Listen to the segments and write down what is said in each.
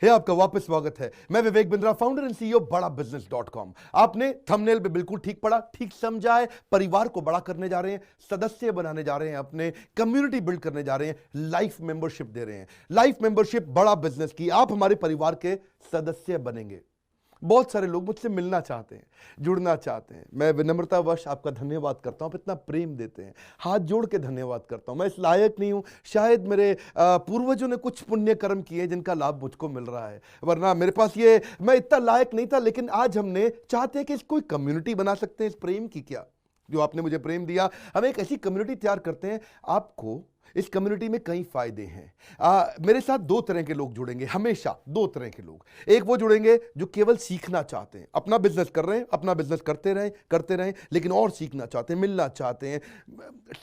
है आपका वापस स्वागत है। मैं Vivek Bindra, founder and CEO बड़ा बिजनेस.com। आपने थंबनेल पे बिल्कुल ठीक पढ़ा, ठीक समझा है। परिवार को बड़ा करने जा रहे हैं, सदस्य बनाने जा रहे हैं, अपने कम्युनिटी बिल्ड करने जा रहे हैं, लाइफ मेंबरशिप दे रहे हैं। लाइफ मेंबरशिप बड़ा बिजनेस की, आप हमारे परिवार के सदस्य बनेंगे। बहुत सारे लोग मुझसे मिलना चाहते हैं, जुड़ना चाहते हैं। मैं विनम्रतावश आपका धन्यवाद करता हूं, आप इतना प्रेम देते हैं, हाथ जोड़ के धन्यवाद करता हूं। मैं इस लायक नहीं हूं, शायद मेरे पूर्वजों ने कुछ पुण्य कर्म किए जिनका लाभ मुझको मिल रहा है, वरना मेरे पास ये मैं इतना लायक नहीं था। लेकिन आज हमने चाहते हैं कि इस कोई कम्युनिटी बना सकते हैं इस प्रेम की। क्या जो आपने मुझे प्रेम दिया, हम एक ऐसी कम्युनिटी तैयार करते हैं। आपको इस कम्युनिटी में कई फायदे हैं। मेरे साथ दो तरह के लोग जुड़ेंगे, हमेशा दो तरह के लोग। एक वो जुड़ेंगे जो केवल सीखना चाहते हैं, अपना बिजनेस कर रहे हैं, अपना बिजनेस करते रहें, लेकिन और सीखना चाहते हैं, मिलना चाहते हैं,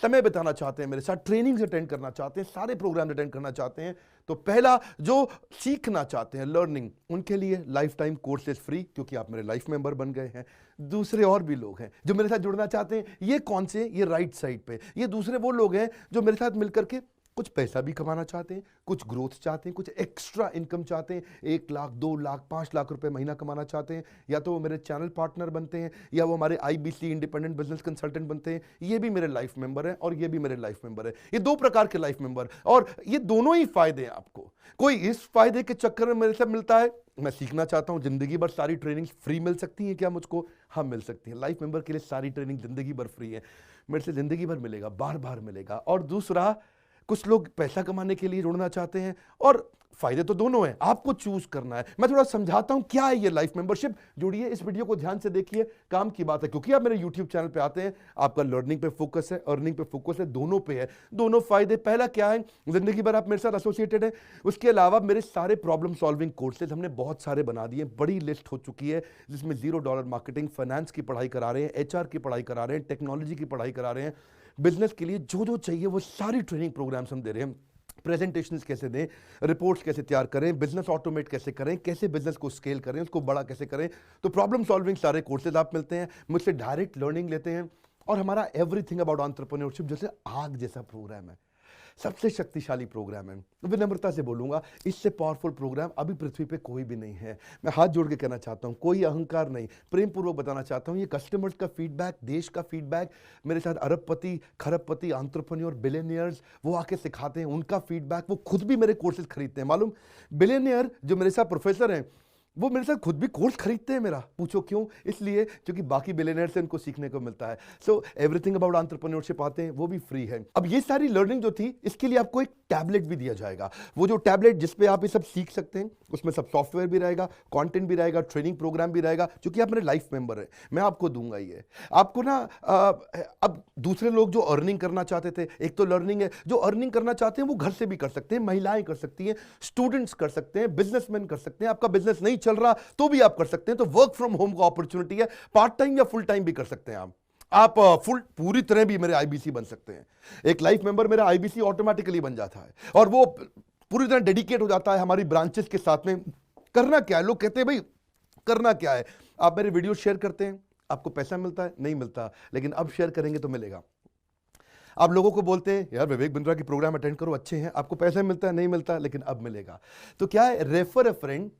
समय बिताना चाहते हैं, मेरे साथ ट्रेनिंग्स अटेंड करना चाहते हैं, सारे प्रोग्राम अटेंड करना चाहते हैं। तो पहला, जो सीखना चाहते हैं, लर्निंग, उनके लिए लाइफ टाइम कोर्सेज फ्री, क्योंकि आप मेरे लाइफ मेंबर बन गए हैं। दूसरे और भी लोग हैं जो मेरे साथ जुड़ना चाहते हैं। ये कौन से? ये राइट साइड पे, ये दूसरे वो लोग हैं जो मेरे साथ मिलकर के कुछ पैसा भी कमाना चाहते हैं, कुछ ग्रोथ चाहते हैं, कुछ एक्स्ट्रा इनकम चाहते हैं। 1 लाख, 2 लाख, 5 लाख रुपए महीना कमाना चाहते हैं। या तो वो मेरे चैनल पार्टनर बनते हैं, या वो हमारे IBC इंडिपेंडेंट बिजनेस कंसल्टेंट बनते हैं। ये भी मेरे लाइफ मेंबर हैं और ये भी मेरे लाइफ मेंबर है। ये दो प्रकार के लाइफ मेंबर, और ये दोनों ही फायदे हैं आपको। कोई इस फायदे के चक्कर में मेरे से मिलता है, मैं सीखना चाहता हूं, जिंदगी भर सारी ट्रेनिंग फ्री मिल सकती है क्या मुझको? हाँ, मिल सकती है। लाइफ मेंबर के लिए सारी ट्रेनिंग जिंदगी भर फ्री है, मेरे से जिंदगी भर मिलेगा, बार बार मिलेगा। और दूसरा, कुछ लोग पैसा कमाने के लिए जुड़ना चाहते हैं, और फायदे तो दोनों हैं, आपको चूज करना है। मैं थोड़ा समझाता हूं क्या है ये लाइफ मेंबरशिप। जुड़िए, इस वीडियो को ध्यान से देखिए, काम की बात है। क्योंकि आप मेरे YouTube चैनल पे आते हैं, आपका लर्निंग पे फोकस है, अर्निंग पे फोकस है, दोनों पे है। दोनों फायदे, पहला क्या है, जिंदगी भर आप मेरे साथ एसोसिएटेड है। उसके अलावा मेरे सारे प्रॉब्लम सॉल्विंग कोर्सेज हमने बहुत सारे बना दिए, बड़ी लिस्ट हो चुकी है, जिसमें $0 मार्केटिंग, फाइनेंस की पढ़ाई करा रहे हैं, HR की पढ़ाई करा रहे हैं, टेक्नोलॉजी की पढ़ाई करा रहे हैं। बिजनेस के लिए जो जो चाहिए वो सारी ट्रेनिंग प्रोग्राम्स हम दे रहे हैं। प्रेजेंटेशंस कैसे दें, रिपोर्ट्स कैसे तैयार करें, बिजनेस ऑटोमेट कैसे करें, कैसे बिजनेस को स्केल करें, उसको बड़ा कैसे करें। तो प्रॉब्लम सॉल्विंग सारे कोर्सेज आप मिलते हैं, मुझसे डायरेक्ट लर्निंग लेते हैं। और हमारा एवरीथिंग अबाउट एंटरप्रेन्योरशिप जैसे आग जैसा प्रोग्राम है, सबसे शक्तिशाली प्रोग्राम है। विनम्रता से बोलूंगा, इससे पावरफुल प्रोग्राम अभी पृथ्वी पे कोई भी नहीं है। मैं हाथ जोड़ के कहना चाहता हूं, कोई अहंकार नहीं, प्रेम पूर्वक बताना चाहता हूं, ये कस्टमर्स का फीडबैक, देश का फीडबैक, मेरे साथ अरबपति, खरबपति, एंटरप्रेन्योर, बिलियनियर्स, वो आके सिखाते हैं, उनका फीडबैक, वो खुद भी मेरे कोर्सेज खरीदते हैं। मालूम, बिलियनियर जो मेरे साथ प्रोफेसर हैं, वो मेरे साथ खुद भी कोर्स खरीदते हैं मेरा। पूछो क्यों? इसलिए क्योंकि बाकी बिलियनियर से उनको सीखने को मिलता है। सो एवरीथिंग अबाउट एंटरप्रेन्योरशिप आते हैं, वो भी फ्री है। अब ये सारी लर्निंग जो थी, इसके लिए आपको एक टैबलेट भी दिया जाएगा। वो जो टैबलेट जिसपे आप ये सब सीख सकते हैं, उसमें सब सॉफ्टवेयर भी रहेगा, कंटेंट भी रहेगा, ट्रेनिंग प्रोग्राम भी रहेगा। क्योंकि आप मेरे लाइफ मेंबर हैं, मैं आपको दूंगा ये। आपको ना अब दूसरे लोग जो अर्निंग करना चाहते थे, एक तो लर्निंग है, जो अर्निंग करना चाहते हैं वो घर से भी कर सकते हैं, महिलाएं कर सकती हैं, स्टूडेंट्स कर सकते हैं, बिजनेसमैन कर सकते हैं। आपका बिजनेस नहीं चल रहा तो भी आप कर सकते हैं। तो वर्क फ्रॉम होम का अपॉर्चुनिटी है, पार्ट टाइम या फुल टाइम भी कर सकते हैं आप फुल पूरी तरह भी मेरे IBC बन सकते हैं। एक लाइफ मेंबर मेरा IBC ऑटोमेटिकली बन जाता है, और वो पूरी तरह डेडिकेट हो जाता है हमारी ब्रांचेस के साथ में। करना क्या है, लोग कहते हैं भाई करना क्या है, आप मेरे वीडियो शेयर करते हैं, आपको पैसा मिलता है? नहीं मिलता, लेकिन अब शेयर करेंगे तो मिलेगा। आप लोगों को बोलते हैं यार विवेक बिंद्रा की प्रोग्राम अटेंड करो, अच्छे हैं, आपको पैसा मिलता है? नहीं मिलता, लेकिन अब मिलेगा। तो क्या है, refer a friend,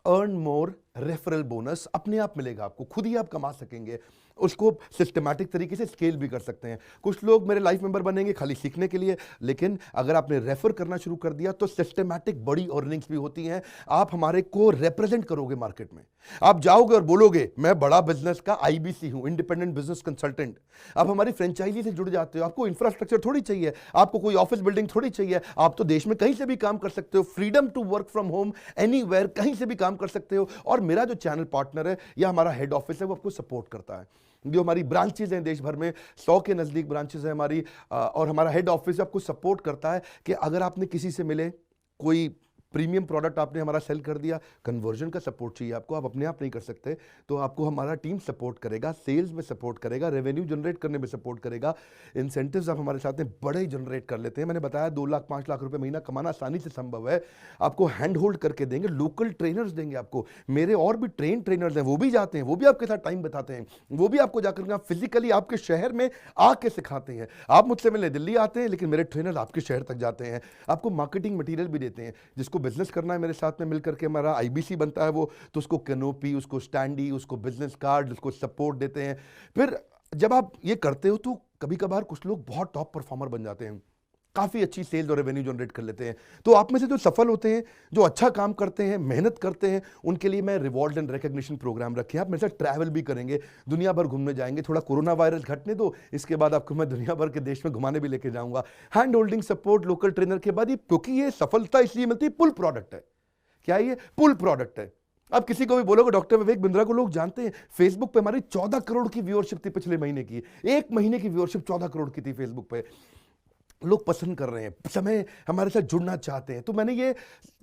earn more, referral bonus अपने आप मिलेगा आपको, खुद ही आप कमा सकेंगे। उसको सिस्टमैटिक तरीके से स्केल भी कर सकते हैं। कुछ लोग मेरे लाइफ मेंबर बनेंगे खाली सीखने के लिए, लेकिन अगर आपने रेफर करना शुरू कर दिया तो सिस्टमैटिक बड़ी अर्निंग्स भी होती हैं। आप हमारे को रिप्रेजेंट करोगे मार्केट में, आप जाओगे और बोलोगे मैं बड़ा बिजनेस का IBC हूं, इंडिपेंडेंट बिजनेस कंसल्टेंट। आप हमारी फ्रेंचाइजी से जुड़ जाते हो, आपको इंफ्रास्ट्रक्चर थोड़ी चाहिए, आपको कोई ऑफिस बिल्डिंग थोड़ी चाहिए, आप तो देश में कहीं से भी काम कर सकते हो, freedom to work from home, anywhere, कहीं से भी काम कर सकते हो। और मेरा जो चैनल पार्टनर है या हमारा हेड ऑफिस है, वो आपको सपोर्ट करता है। जो हमारी ब्रांचेज हैं देश भर में, 100 के नजदीक ब्रांचेज हैं हमारी, और हमारा हेड ऑफिस आपको सपोर्ट करता है कि अगर आपने किसी से मिले, कोई प्रीमियम प्रोडक्ट आपने हमारा सेल कर दिया, कन्वर्जन का सपोर्ट चाहिए आपको, आप अपने आप नहीं कर सकते, तो आपको हमारा टीम सपोर्ट करेगा, सेल्स में सपोर्ट करेगा, रेवेन्यू जनरेट करने में सपोर्ट करेगा। इंसेंटिव्स आप हमारे साथ में बड़े जनरेट कर लेते हैं। मैंने बताया 2 लाख 5 लाख रुपए महीना कमाना आसानी से संभव है। आपको हैंड होल्ड करके देंगे, लोकल ट्रेनर्स देंगे आपको, मेरे और भी ट्रेनर्स हैं, वो भी जाते हैं, वो भी आपके साथ टाइम बताते हैं, वो भी आपको जाकर फिजिकली आपके शहर में आके सिखाते हैं। आप मुझसे मिलने दिल्ली आते हैं, लेकिन मेरे ट्रेनर आपके शहर तक जाते हैं, आपको मार्केटिंग मटीरियल भी देते हैं, जिसको बिजनेस करना है मेरे साथ में मिलकर के, हमारा आईबीसी बनता है वो, तो उसको कैनोपी, उसको स्टैंडी, उसको बिजनेस कार्ड, उसको सपोर्ट देते हैं। फिर जब आप ये करते हो तो कभी कभार कुछ लोग बहुत टॉप परफॉर्मर बन जाते हैं, काफ़ी अच्छी सेल्स और रेवेन्यू जनरेट कर लेते हैं। तो आप में से जो सफल होते हैं, जो अच्छा काम करते हैं, मेहनत करते हैं, उनके लिए मैं रिवॉर्ड एंड रिकग्निशन प्रोग्राम रखे हैं। आप मेरे साथ ट्रैवल भी करेंगे, दुनिया भर घूमने जाएंगे। थोड़ा कोरोना वायरस घटने दो, इसके बाद आपको मैं दुनिया भर के देश में घुमाने भी लेके जाऊंगा। Hand holding support local trainer के बाद, क्योंकि ये सफलता इसलिए मिलती है, पुल प्रोडक्ट है। क्या ये पुल प्रोडक्ट है? अब किसी को भी बोलोगे डॉक्टर विवेक बिंद्रा को लोग जानते हैं, फेसबुक पे हमारी 14 करोड़ की व्यूअरशिप थी पिछले महीने की। एक महीने की व्यूअरशिप 14 करोड़ की थी फेसबुक पे। लोग पसंद कर रहे हैं, समय हमारे साथ जुड़ना चाहते हैं। तो मैंने ये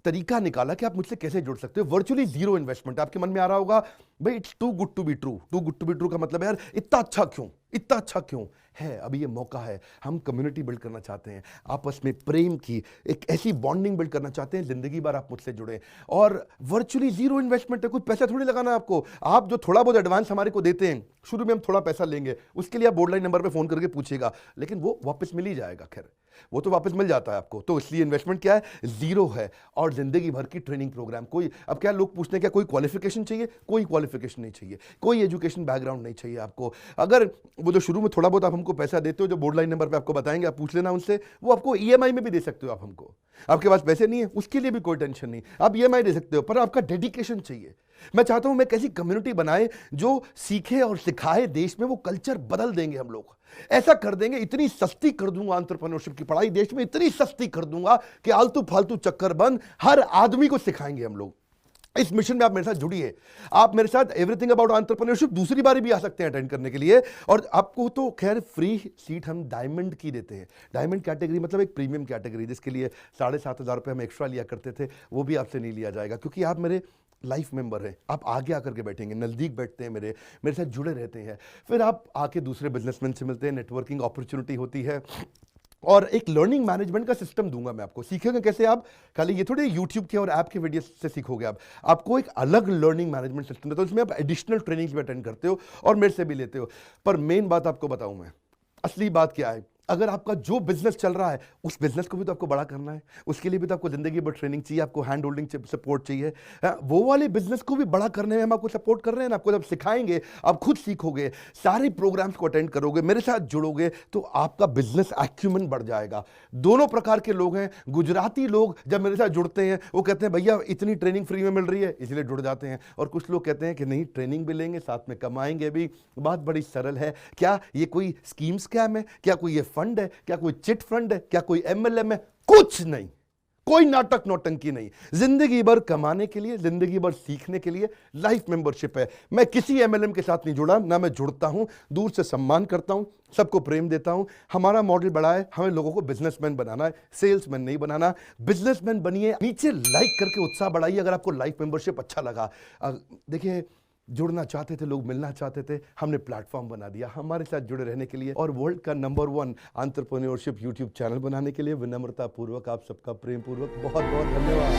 तरीका निकाला कि आप मुझसे कैसे जुड़ सकते हो। Virtually zero investment. आपके मन में आ रहा होगा भाई it's too good to be true. Too good to be true का मतलब है यार इतना अच्छा क्यों, इतना अच्छा क्यों है? अभी ये मौका है, हम कम्युनिटी बिल्ड करना चाहते हैं, आपस में प्रेम की एक ऐसी बॉन्डिंग बिल्ड करना चाहते हैं, जिंदगी भर आप मुझसे जुड़े। और वर्चुअली जीरो इन्वेस्टमेंट है, कुछ पैसा थोड़ी लगाना है आपको। आप जो थोड़ा बहुत एडवांस हमारे को देते हैं, शुरू में हम थोड़ा पैसा लेंगे, उसके लिए आप बोर्ड लाइन नंबर पे फोन करके पूछिएगा, लेकिन वो वापस मिल ही जाएगा। खैर वो तो वापस मिल जाता है आपको। तो इसलिए इन्वेस्टमेंट क्या है? जीरो है। और जिंदगी भर की ट्रेनिंग प्रोग्राम। कोई, अब क्या लोग पूछते हैं क्या कोई क्वालिफिकेशन चाहिए? कोई क्वालिफिकेशन नहीं चाहिए, कोई एजुकेशन बैकग्राउंड नहीं चाहिए आपको। अगर वो जो शुरू में थोड़ा बहुत आप हमको पैसा देते हो, जो बोर्ड लाइन नंबर पे आपको बताएंगे, आप पूछ लेना उनसे, वो आपको ईएमआई में भी दे सकते हो आप हमको। आपके पास पैसे नहीं है उसके लिए भी कोई टेंशन नहीं, आप ईएमआई दे सकते हो, पर आपका डेडिकेशन चाहिए। मैं चाहता हूं मैं कैसी कम्युनिटी बनाए जो सीखे और सिखाए देश में, वो कल्चर बदल देंगे हम लोग। ऐसा कर देंगे, इतनी सस्ती कर दूंगा एंटरप्रेन्योरशिप की पढ़ाई देश में, इतनी सस्ती कर दूंगा कि आलतू फालतू चक्कर बंद, हर आदमी को सिखाएंगे हम लोग। इस मिशन में आप मेरे साथ जुड़िए। आप मेरे साथ एवरीथिंग अबाउट एंटरप्रेन्योरशिप दूसरी बारी भी आ सकते हैं अटेंड करने के लिए। और आपको तो खैर फ्री सीट हम डायमंड की देते हैं। डायमंड कैटेगरी मतलब एक प्रीमियम कैटेगरी, जिसके लिए 7,500 रुपये हम एक्स्ट्रा लिया करते थे, वो भी आपसे नहीं लिया जाएगा, क्योंकि आप मेरे लाइफ मेंबर हैं। आप आगे आकर के बैठेंगे, नज़दीक बैठते हैं, मेरे साथ जुड़े रहते हैं। फिर आप आके दूसरे बिजनेसमैन से मिलते हैं, नेटवर्किंग अपॉर्चुनिटी होती है। और एक लर्निंग मैनेजमेंट का सिस्टम दूंगा मैं आपको। सीखेंगे कैसे आप? खाली ये थोड़ी यूट्यूब के और ऐप के वीडियो से सीखोगे आप। आपको एक अलग लर्निंग मैनेजमेंट सिस्टम देता हूं, उसमें आप एडिशनल ट्रेनिंग्स भी अटेंड करते हो और मेरे से भी लेते हो। पर मेन बात आपको बताऊं मैं, असली बात क्या है? अगर आपका जो बिजनेस चल रहा है, उस बिजनेस को भी तो आपको बड़ा करना है, उसके लिए भी तो आपको जिंदगी भर ट्रेनिंग चाहिए, आपको हैंड होल्डिंग सपोर्ट चाहिए। वो वाले बिजनेस को भी बड़ा करने में हम आपको सपोर्ट कर रहे हैं ना। आपको जब सिखाएंगे, आप खुद सीखोगे, सारे प्रोग्राम्स को अटेंड करोगे, मेरे साथ जुड़ोगे, तो आपका बिजनेस एक्यूमेंट बढ़ जाएगा। दोनों प्रकार के लोग हैं। गुजराती लोग जब मेरे साथ जुड़ते हैं, वो कहते हैं भैया इतनी ट्रेनिंग फ्री में मिल रही है, इसलिए जुड़ जाते हैं। और कुछ लोग कहते हैं कि नहीं, ट्रेनिंग भी लेंगे, साथ में कमाएंगे भी। बात बड़ी सरल है। क्या ये कोई स्कीम स्कैम है? क्या कोई ये फंड है? क्या कोई चिट फंड है? क्या कोई एमएलएम है? कुछ नहीं, कोई नाटक नौटंकी नहीं। जिंदगी भर कमाने के लिए, जिंदगी भर सीखने के लिए लाइफ मेंबरशिप है। मैं किसी एमएलएम के साथ नहीं जुड़ा, ना मैं जुड़ता हूं। दूर से सम्मान करता हूं, सबको प्रेम देता हूं। हमारा मॉडल बड़ा है, हमें लोगों को बिजनेसमैन बनाना है, सेल्समैन नहीं बनाना। बिजनेसमैन बनिए। नीचे लाइक करके उत्साह बढ़ाइए अगर आपको लाइफ मेंबरशिप अच्छा लगा। देखिए, जुड़ना चाहते थे लोग, मिलना चाहते थे, हमने प्लेटफॉर्म बना दिया हमारे साथ जुड़े रहने के लिए। और वर्ल्ड का नंबर 1 एंटरप्रेन्योरशिप यूट्यूब चैनल बनाने के लिए विनम्रता पूर्वक आप सबका प्रेम पूर्वक बहुत बहुत धन्यवाद।